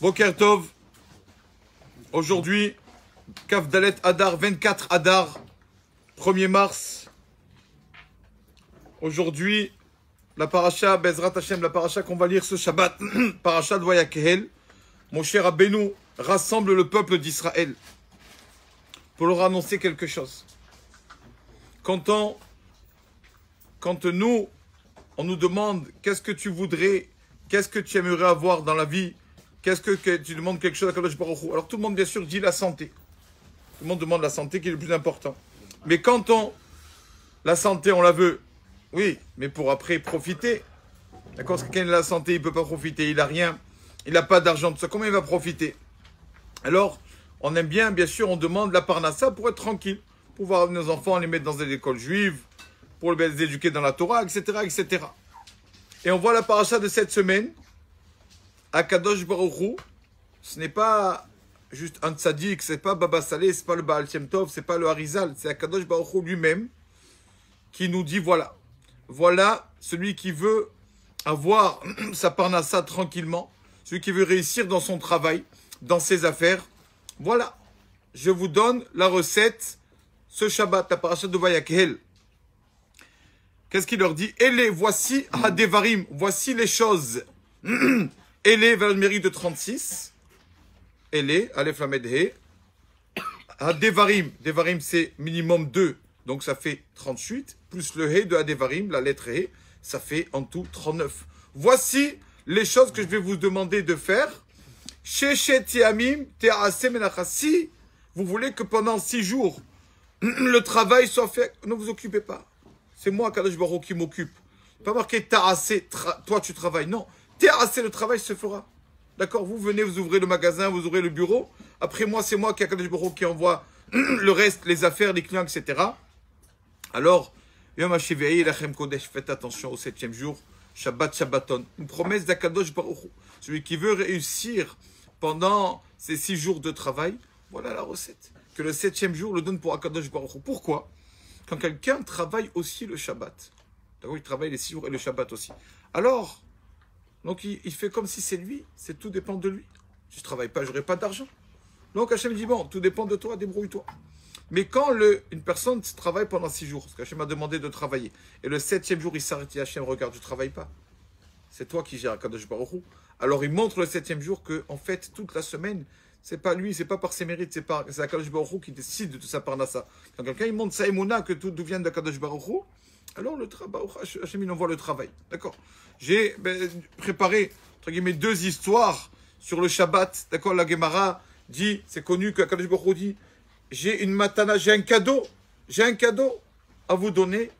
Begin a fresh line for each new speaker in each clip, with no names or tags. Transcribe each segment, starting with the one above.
Boker Tov. Aujourd'hui, Kaf Dalet Adar, 24 Adar, 1er mars. Aujourd'hui, la paracha, Bezrat Hashem, la paracha qu'on va lire ce Shabbat, paracha de Vayakehel. Mon cher Rabbeinu rassemble le peuple d'Israël pour leur annoncer quelque chose. Quand nous, on nous demande qu'est-ce que tu voudrais, qu'est-ce que tu aimerais avoir dans la vie, qu'est-ce que tu demandes quelque chose à Kadosh Baruch Hu. Alors tout le monde bien sûr dit la santé. Tout le monde demande la santé qui est le plus important. Mais quand la santé on la veut, oui, mais pour après profiter. D'accord, parce que quand il a la santé, il ne peut pas profiter, il n'a rien, il n'a pas d'argent, tout ça, comment il va profiter? Alors, on aime bien sûr, on demande la parnassa pour être tranquille, pour voir nos enfants, les mettre dans des écoles juives, pour les éduquer dans la Torah, etc., etc. Et on voit la paracha de cette semaine, à Kadosh Baruch Hu, ce n'est pas juste un tzaddik, c'est pas Baba Saleh, c'est pas le Baal Shem Tov, c'est pas le Harizal, c'est Kadosh Baruch Hu lui-même qui nous dit voilà, voilà celui qui veut avoir sa parnassa tranquillement, celui qui veut réussir dans son travail, dans ses affaires. Voilà, je vous donne la recette, ce Shabbat, la paracha de Vayakehel. Qu'est-ce qu'il leur dit? Ele, voici Hadevarim, voici les choses. Ele, vers le mérite de 36. Ele, Aleph Lamed He. Hadevarim, Devarim c'est minimum 2, donc ça fait 38. Plus le He de Hadevarim, la lettre He, ça fait en tout 39. Voici les choses que je vais vous demander de faire. Si vous voulez que pendant 6 jours, le travail soit fait, ne vous occupez pas. C'est moi, Kadosh Baruch Hu, qui m'occupe. Pas marqué ta'asé, toi tu travailles. Non, ta'asé, le travail se fera. D'accord? Vous venez, vous ouvrez le magasin, vous ouvrez le bureau. Après moi, c'est moi qui, Kadosh Baruch Hu, qui envoie le reste, les affaires, les clients, etc. Alors, Yom HaShivi'i Lachem Kodesh, faites attention au 7e jour. Shabbat Shabbaton. Une promesse d'Akadosh Baruch Hu. Celui qui veut réussir pendant ces 6 jours de travail, voilà la recette. Que le 7e jour le donne pour Akadosh Baruch Hu. Pourquoi? Quand quelqu'un travaille aussi le Shabbat, d'accord, il travaille les 6 jours et le Shabbat aussi. Alors, donc il fait comme si c'est lui, tout dépend de lui. Si je ne travaille pas, je n'aurai pas d'argent. Donc Hachem dit, bon, tout dépend de toi, débrouille-toi. Mais quand une personne travaille pendant 6 jours, parce qu'Hachem m'a demandé de travailler, et le 7e jour il s'arrête, il dit Hachem, regarde, je ne travaille pas. C'est toi qui gères Kadosh Baruch Hu. Alors il montre le 7e jour que, en fait, toute la semaine, c'est pas lui, c'est pas par ses mérites, c'est Akadosh Baruch Hu qui décide de sa parnassa. Quand quelqu'un il montre sa émouna que tout vient de Kadosh Baruch Hu, alors le travail, Hachem il envoie le travail. D'accord. J'ai préparé, entre guillemets, 2 histoires sur le Shabbat. D'accord, la Gemara dit, c'est connu que Akadosh Baruch Hu dit, j'ai une matana, j'ai un cadeau à vous donner.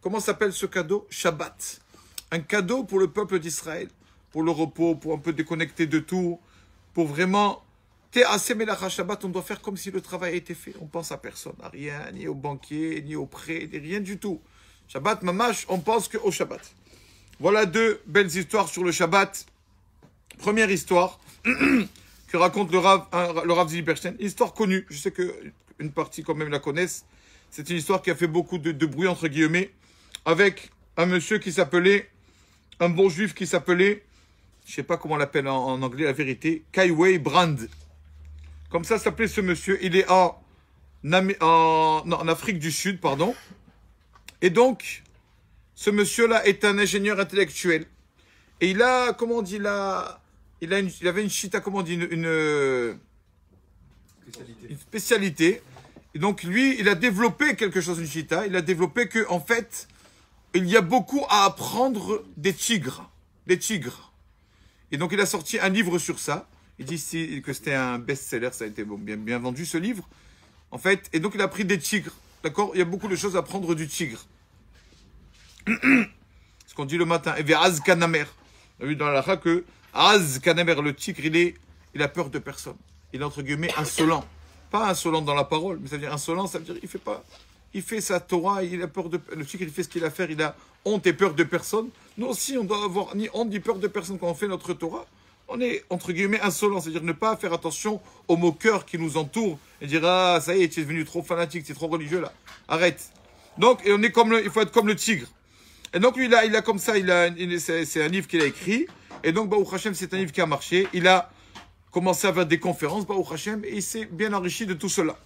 Comment s'appelle ce cadeau? Shabbat. Un cadeau pour le peuple d'Israël, pour le repos, pour un peu déconnecter de tout, pour vraiment... Shabbat, on doit faire comme si le travail a été fait. On pense à personne, à rien, ni au banquier, ni au prêt, ni rien du tout. Shabbat, mamash, on pense qu'au Shabbat. Voilà 2 belles histoires sur le Shabbat. Première histoire que raconte le Rav Zili Bernstein. Histoire connue, je sais qu'une partie quand même la connaissent. C'est une histoire qui a fait beaucoup de bruit, entre guillemets, avec un monsieur qui s'appelait, un bon juif qui s'appelait, je ne sais pas comment on l'appelle en anglais, la vérité, Kaiway Brand. Comme ça s'appelait ce monsieur. Il est en Afrique du Sud, pardon. Et donc, ce monsieur-là est un ingénieur intellectuel. Et il a, comment on dit, il avait une chita, comment on dit, une spécialité. Et donc, lui, il a développé quelque chose, une chita. Il a développé que, en fait, il y a beaucoup à apprendre des tigres. Des tigres. Et donc, il a sorti un livre sur ça. Il dit que c'était un best-seller, ça a été bien vendu, ce livre. En fait, et donc il a pris des tigres. D'accord? Il y a beaucoup de choses à prendre du tigre. Ce qu'on dit le matin. Et Az Kanamer. On a vu dans la halakha que Az Kanamer, le tigre, il a peur de personne. Il est entre guillemets insolent. Pas insolent dans la parole, mais ça veut dire insolent, ça veut dire il fait sa Torah, il a peur de... Le tigre, il fait ce qu'il a à faire, il a honte et peur de personne. Nous aussi, on doit avoir ni honte ni peur de personne quand on fait notre Torah. On est, entre guillemets, insolent, c'est-à-dire ne pas faire attention aux moqueurs qui nous entourent et dire « Ah, ça y est, tu es devenu trop fanatique, tu es trop religieux, là. Arrête. » Donc, il faut être comme le tigre. Et donc, lui, il a comme ça, c'est un livre qu'il a écrit. Et donc, Baruch Hashem, c'est un livre qui a marché. Il a commencé à faire des conférences, Baruch Hashem, et il s'est bien enrichi de tout cela.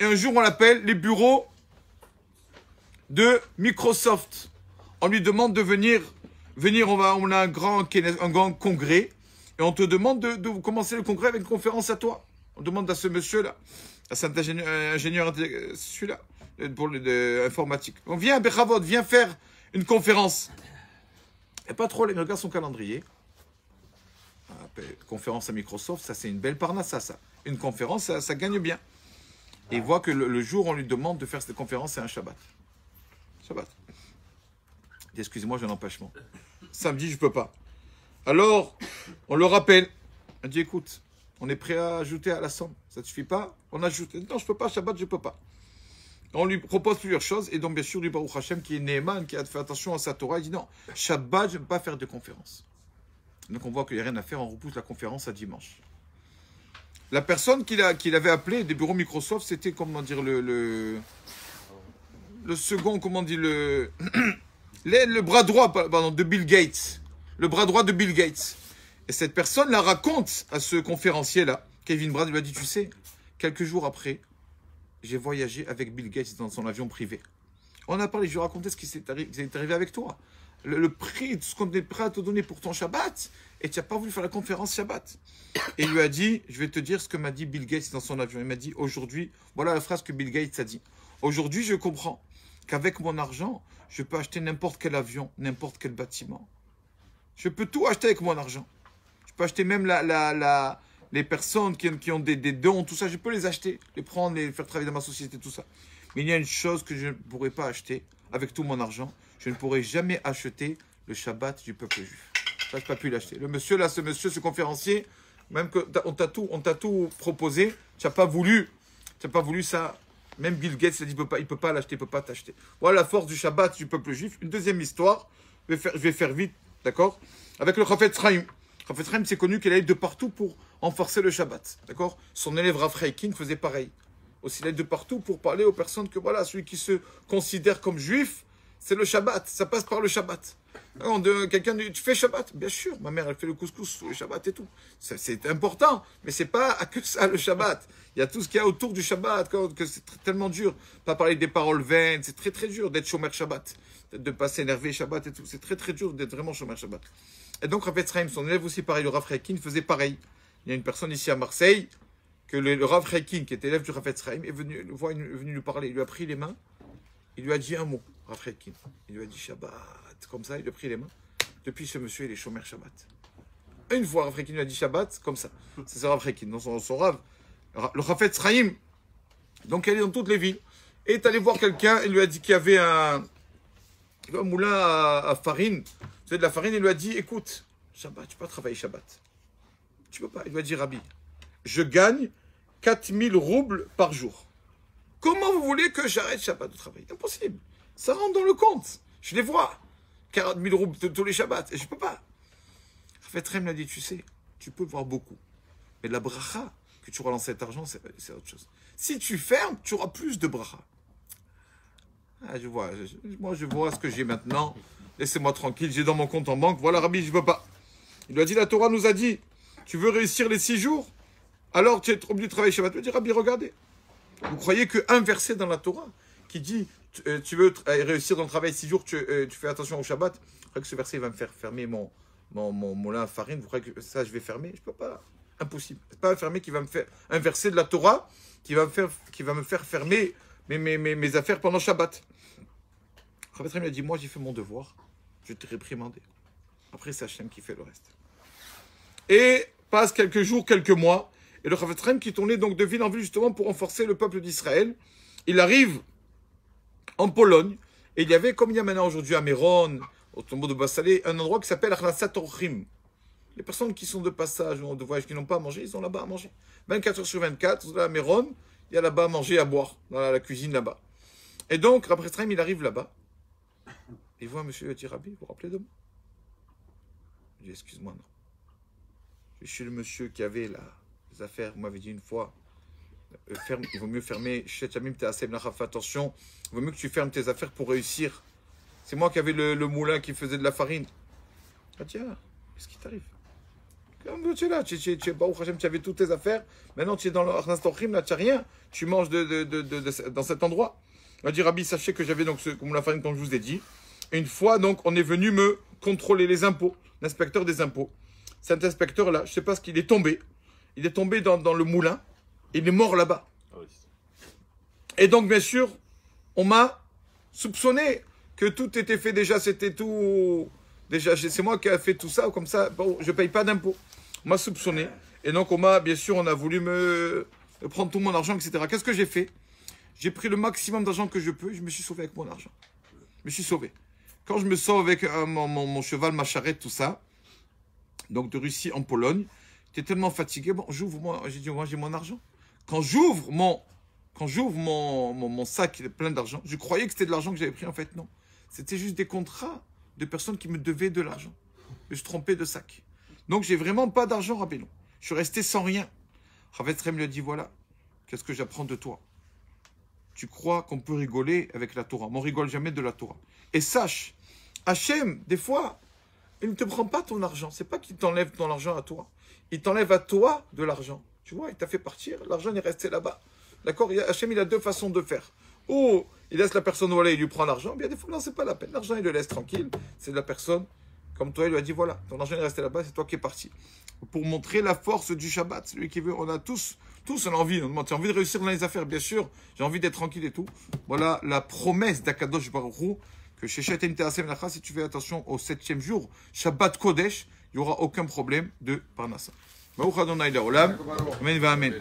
Et un jour, on l'appelle les bureaux de Microsoft. On lui demande de venir on a un grand congrès, et on te demande de commencer le congrès avec une conférence à toi. On demande à ce monsieur-là, à cet ingénieur, celui-là, pour l'informatique. On vient, Bechavod, viens faire une conférence. Et pas trop, il regarde son calendrier. Conférence à Microsoft, ça c'est une belle parnassa, ça. Une conférence, ça gagne bien. Et il voit que le jour où on lui demande de faire cette conférence, c'est un Shabbat. Shabbat. Excusez-moi, j'ai un empêchement. Samedi, je peux pas. Alors, on le rappelle. On dit, écoute, on est prêt à ajouter à la somme. Ça ne suffit pas? On ajoute. Non, je peux pas, Shabbat, je peux pas. On lui propose plusieurs choses. Et donc, bien sûr, du Baruch Hashem, qui est Neeman, qui a fait attention à sa Torah, il dit, non, Shabbat, je ne peux pas faire de conférence. Donc, on voit qu'il n'y a rien à faire. On repousse la conférence à dimanche. La personne qu'il avait appelé des bureaux Microsoft, c'était, comment dire, le second, comment dire, le bras droit, pardon, de Bill Gates. Le bras droit de Bill Gates. Et cette personne la raconte à ce conférencier-là. Kevin Brad lui a dit, tu sais, quelques jours après, j'ai voyagé avec Bill Gates dans son avion privé. On a parlé, je lui ai raconté ce qui s'est arrivé avec toi. Le prix de ce qu'on est prêt à te donner pour ton Shabbat, et tu n'as pas voulu faire la conférence Shabbat. Et il lui a dit, je vais te dire ce que m'a dit Bill Gates dans son avion. Il m'a dit, aujourd'hui, voilà la phrase que Bill Gates a dit. Aujourd'hui, je comprends qu'avec mon argent, je peux acheter n'importe quel avion, n'importe quel bâtiment. Je peux tout acheter avec mon argent. Je peux acheter même les personnes qui ont des dons, tout ça, je peux les acheter, les prendre, les faire travailler dans ma société, tout ça. Mais il y a une chose que je ne pourrais pas acheter avec tout mon argent. Je ne pourrai jamais acheter le Shabbat du peuple juif. Ça, je n'ai pas pu l'acheter. Le monsieur là, ce conférencier, même que on t'a tout proposé, tu n'as pas voulu ça. Même Bill Gates a dit, il peut pas l'acheter, il peut pas t'acheter. Voilà la force du Shabbat du peuple juif. Une deuxième histoire, je vais faire vite, d'accord? Avec le Chafetz Chaim. Chafetz Chaim, c'est connu qu'il allait de partout pour renforcer le Shabbat, d'accord? Son élève Rav Reikin faisait pareil. Aussi, il allait de partout pour parler aux personnes que, voilà, celui qui se considère comme juif, c'est le Shabbat, ça passe par le Shabbat. Quelqu'un dit, tu fais Shabbat? Bien sûr, ma mère, elle fait le couscous, le Shabbat et tout. C'est important, mais c'est pas que ça, le Shabbat. Il y a tout ce qu'il y a autour du Shabbat, que c'est tellement dur. Pas parler des paroles vaines, c'est très très dur d'être Shomer Shabbat. De pas s'énerver Shabbat et tout. C'est très très dur d'être vraiment Shomer Shabbat. Et donc, Chafetz Chaim, son élève aussi pareil, le Rav Reikin, faisait pareil. Il y a une personne ici à Marseille, que le Rav Reikin, qui était élève du Chafetz Chaim, est venu lui parler. Il lui a pris les mains, il lui a dit un mot, Rav Reikin. Il lui a dit Shabbat. Comme ça, il lui a pris les mains. Depuis, ce monsieur, il est Shomer Shabbat. Une fois, Rav Reikin lui a dit Shabbat, comme ça. C'est Rav Reikin, dans son Rav. Le Chafetz Chaim, donc elle est dans toutes les villes, et est allé voir quelqu'un, il lui a dit qu'il y avait un moulin à farine, vous savez, de la farine, il lui a dit, écoute, Shabbat, tu peux pas travailler Shabbat. Tu peux pas. Il lui a dit, Rabbi, je gagne 4000 roubles par jour. Comment vous voulez que j'arrête Shabbat de travailler? Impossible. Ça rentre dans le compte. Je les vois. 40 000 roubles tous les Shabbats. Et je peux pas. Chafetz Chaim l'a dit, tu sais, tu peux voir beaucoup. Mais la bracha que tu auras dans cet argent, c'est autre chose. Si tu fermes, tu auras plus de bracha. Ah, je vois. Moi, je vois ce que j'ai maintenant. Laissez-moi tranquille. J'ai dans mon compte en banque. Voilà, Rabbi, je ne veux pas. Il lui a dit, la Torah nous a dit, tu veux réussir les 6 jours? Alors, tu es obligé de travailler Shabbat. Il lui a dit, Rabbi, regardez. Vous croyez qu'un verset dans la Torah qui dit, tu veux réussir dans le travail 6 jours, tu fais attention au Shabbat? Vous croyez que ce verset va me faire fermer mon moulin à farine? Vous croyez que ça, je vais fermer? Je ne peux pas. Impossible. Ce n'est pas un fermer qui va me faire un verset de la Torah qui va me faire fermer mes affaires pendant Shabbat. Chafetz Chaim a dit, moi j'ai fait mon devoir, je t'ai réprimandé. Après c'est Hachem qui fait le reste. Et passe quelques jours, quelques mois, et le Chafetz Chaim qui tournait donc de ville en ville justement pour renforcer le peuple d'Israël, il arrive en Pologne, et il y avait, comme il y a maintenant aujourd'hui à Méron, au tombeau de Bassalé, un endroit qui s'appelle Achnasat Orchim. Les personnes qui sont de passage ou de voyage, qui n'ont pas à manger, ils ont là-bas à manger. 24 heures sur 24, à Méron, il y a là-bas à manger, à boire, dans la cuisine là-bas. Et donc, Chafetz Chaim, il arrive là-bas. Il voit monsieur Rabbi, vous vous rappelez de moi? Il dit, excuse-moi, non. Je suis le monsieur qui avait les affaires, vous m'avez dit une fois, il vaut mieux fermer, attention, il vaut mieux que tu fermes tes affaires pour réussir. C'est moi qui avais le moulin qui faisait de la farine. Il dit, ah, qu'est-ce qui t'arrive? Tu es là, tu avais toutes tes affaires. Maintenant, tu es dans l'instant crime, là, tu n'as rien. Tu manges dans cet endroit. On va dire, Rabbi, sachez que j'avais donc, comme la farine, comme je vous ai dit. Une fois, donc, on est venu me contrôler les impôts, l'inspecteur des impôts. Cet inspecteur-là, je ne sais pas ce qu'il est tombé. Il est tombé dans le moulin. Il est mort là-bas. Et donc, bien sûr, on m'a soupçonné que tout était fait déjà, c'était tout... Déjà, c'est moi qui ai fait tout ça, comme ça, bon, je ne paye pas d'impôts. On m'a soupçonné. Et donc, bien sûr, on a voulu me prendre tout mon argent, etc. Qu'est-ce que j'ai fait? J'ai pris le maximum d'argent que je peux, je me suis sauvé avec mon argent. Je me suis sauvé. Quand je me sauve avec mon cheval, ma charrette, tout ça, donc de Russie en Pologne, j'étais tellement fatigué, bon, j'ai dit, moi, j'ai mon argent. Quand j'ouvre mon sac plein d'argent, je croyais que c'était de l'argent que j'avais pris, en fait, non. C'était juste des contrats de personnes qui me devaient de l'argent. Je me suis trompé de sac. Donc, j'ai vraiment pas d'argent, rappelons. Je suis resté sans rien. Ravet Rem lui a dit, voilà, qu'est-ce que j'apprends de toi? Tu crois qu'on peut rigoler avec la Torah. Mais on rigole jamais de la Torah. Et sache, Hachem, des fois, il ne te prend pas ton argent. C'est pas qu'il t'enlève ton argent à toi. Il t'enlève à toi de l'argent. Tu vois, il t'a fait partir. L'argent est resté là-bas. D'accord? Hachem, il a deux façons de faire. Ou il laisse la personne voler, il lui prend l'argent. Bien des fois, non, c'est pas la peine. L'argent, il le laisse tranquille. C'est de la personne, comme toi, il lui a dit, voilà, ton argent est resté là-bas, c'est toi qui es parti. Pour montrer la force du Shabbat. Celui qui veut, on a tous on a envie. On a envie de réussir dans les affaires, bien sûr. J'ai envie d'être tranquille et tout. Voilà la promesse d'Akadosh Baruch Hu, que chez Shaten Teasem Lacha, si tu fais attention au 7e jour, Shabbat Kodesh, il n'y aura aucun problème de Parnassa. Baruch Adonai Le'olam. Amen va Amen.